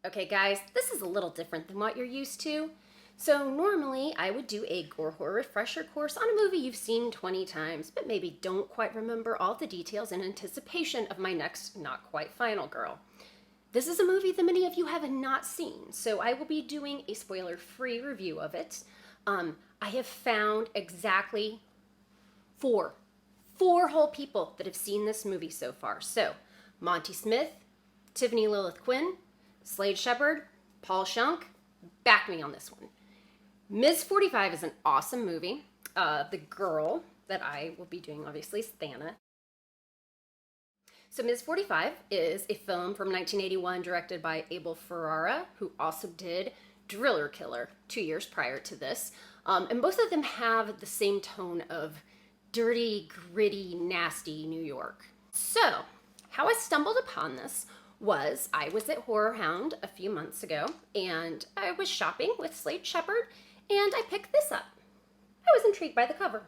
Okay guys, this is a little different than what you're used to. So normally I would do a gore horror refresher course on a movie you've seen 20 times, but maybe don't quite remember all the details in anticipation of my next not quite final girl. This is a movie that many of you have not seen, so I will be doing a spoiler-free review of it. I have found exactly four whole people that have seen this movie so far. So, Monty Smith, Tiffany Lilith Quinn, Slade Shepherd, Paul Shunk, back me on this one. Ms. 45 is an awesome movie. The girl that I will be doing, obviously, is Thana. So Ms. 45 is a film from 1981 directed by Abel Ferrara, who also did Driller Killer 2 years prior to this. And both of them have the same tone of dirty, gritty, nasty New York. So, how I stumbled upon this was I was at Horror Hound a few months ago, and I was shopping with Slade Shepherd, and I picked this up. I was intrigued by the cover.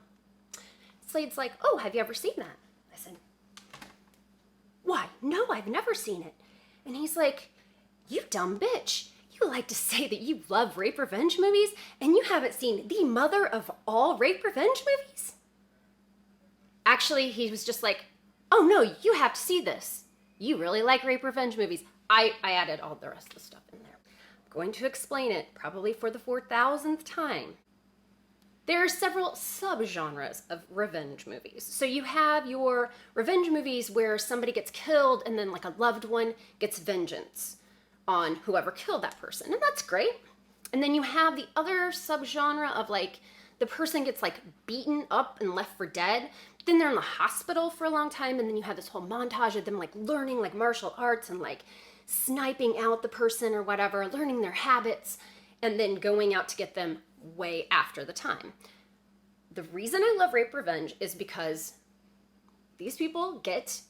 Slade's like, "Oh, have you ever seen that?" I said, "Why, no, I've never seen it." And he's like, "You dumb bitch. You like to say that you love rape revenge movies, and you haven't seen the mother of all rape revenge movies?" Actually, he was just like, "Oh no, you have to see this. You really like rape revenge movies." I added all the rest of the stuff in there. I'm going to explain it probably for the 4,000th time. There are several subgenres of revenge movies. So you have your revenge movies where somebody gets killed and then like a loved one gets vengeance on whoever killed that person. And that's great. And then you have the other subgenre of like the person gets like beaten up and left for dead. Then they're in the hospital for a long time, and then you have this whole montage of them like learning like martial arts and like sniping out the person or whatever, learning their habits, and then going out to get them way after the time. The reason I love rape revenge is because these people get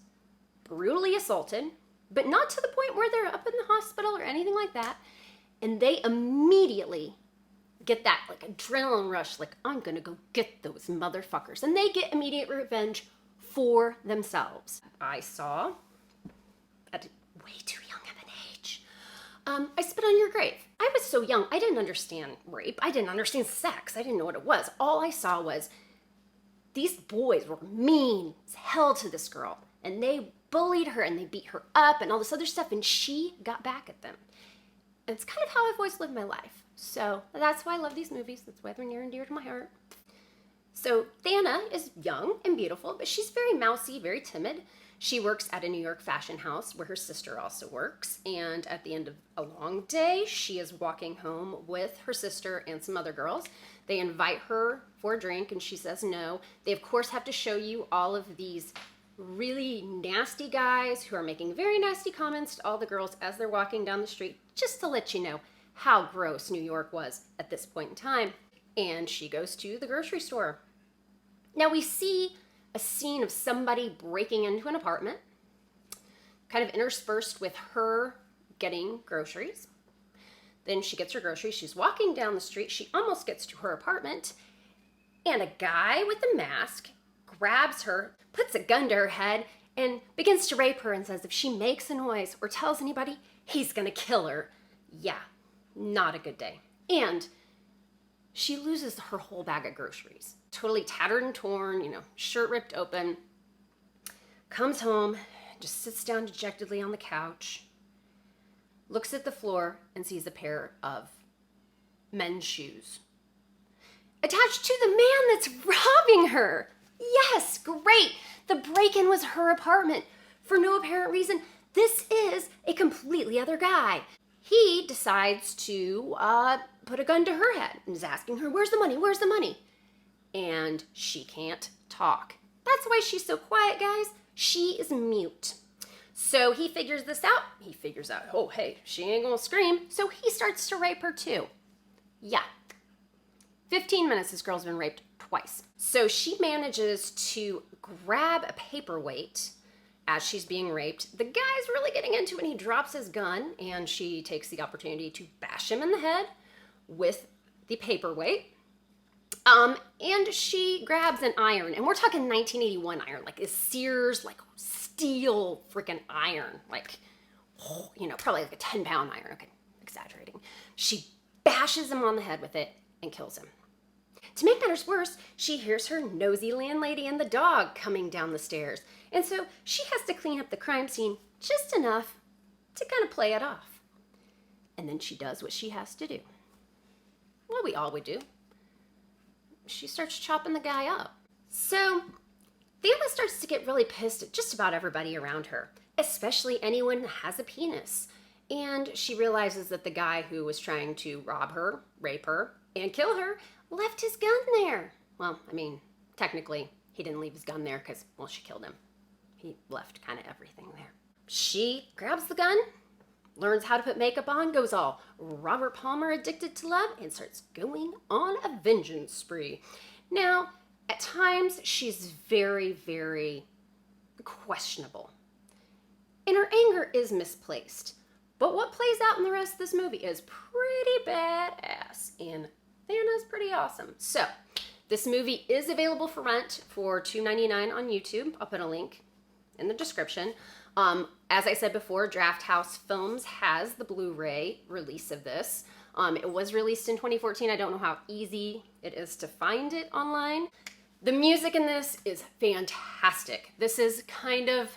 brutally assaulted, but not to the point where they're up in the hospital or anything like that, and they immediately get that like adrenaline rush, like, I'm gonna go get those motherfuckers. And they get immediate revenge for themselves. I saw, at way too young of an age, I Spit on Your Grave. I was so young, I didn't understand rape. I didn't understand sex. I didn't know what it was. All I saw was these boys were mean as hell to this girl. And they bullied her and they beat her up and all this other stuff. And she got back at them. And it's kind of how I've always lived my life. So that's why I love these movies. That's why they're near and dear to my heart. So Thana is young and beautiful, but she's very mousy, very timid. She works at a New York fashion house where her sister also works. And at the end of a long day, she is walking home with her sister and some other girls. They invite her for a drink and she says no. They of course have to show you all of these really nasty guys who are making very nasty comments to all the girls as they're walking down the street, just to let you know how gross New York was at this point in time. And she goes to the grocery store. Now we see a scene of somebody breaking into an apartment, kind of interspersed with her getting groceries. Then she gets her groceries. She's walking down the street. She almost gets to her apartment. And a guy with a mask grabs her, puts a gun to her head, and begins to rape her and says if she makes a noise or tells anybody, he's gonna kill her. Yeah, not a good day. And she loses her whole bag of groceries. Totally tattered and torn, shirt ripped open. Comes home, just sits down dejectedly on the couch, looks at the floor and sees a pair of men's shoes attached to the man that's robbing her. Yes, great. The break-in was her apartment for no apparent reason. This is a completely other guy. He decides to put a gun to her head and is asking her, "Where's the money? Where's the money?" And she can't talk. That's why she's so quiet, guys. She is mute. So he figures this out. He figures out, oh, hey, she ain't gonna scream. So he starts to rape her too. Yeah. 15 minutes, this girl's been raped twice. So she manages to grab a paperweight as she's being raped. The guy's really getting into it and he drops his gun and she takes the opportunity to bash him in the head with the paperweight. And she grabs an iron, and we're talking 1981 iron, like a Sears, like steel freaking iron, like, probably like a 10-pound iron. Okay, exaggerating. She bashes him on the head with it and kills him. To make matters worse, she hears her nosy landlady and the dog coming down the stairs, and so she has to clean up the crime scene just enough to kind of play it off. And then she does what she has to do. What we all would do. She starts chopping the guy up. So Thelma starts to get really pissed at just about everybody around her, especially anyone who has a penis. And she realizes that the guy who was trying to rob her, rape her, and kill her left his gun there. Well, I mean, technically, he didn't leave his gun there because, well, she killed him. He left kind of everything there. She grabs the gun, learns how to put makeup on, goes all Robert Palmer addicted to love, and starts going on a vengeance spree. Now, at times, she's very, very questionable. And her anger is misplaced. But what plays out in the rest of this movie is pretty badass. And Thanos pretty awesome. So, this movie is available for rent for $2.99 on YouTube. I'll put a link in the description. As I said before, Draft House Films has the Blu-ray release of this. It was released in 2014. I don't know how easy it is to find it online. The music in this is fantastic. This is kind of,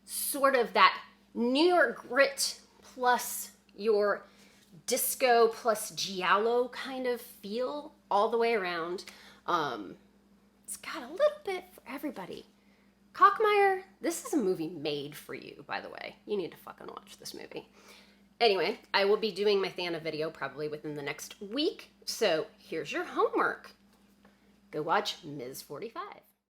sort of that New York grit plus your disco plus giallo kind of feel all the way around. It's got a little bit for everybody. Cockmeyer, this is a movie made for you, by the way. You need to fucking watch this movie. Anyway, I will be doing my Thana video probably within the next week, so here's your homework. Go watch Ms. 45.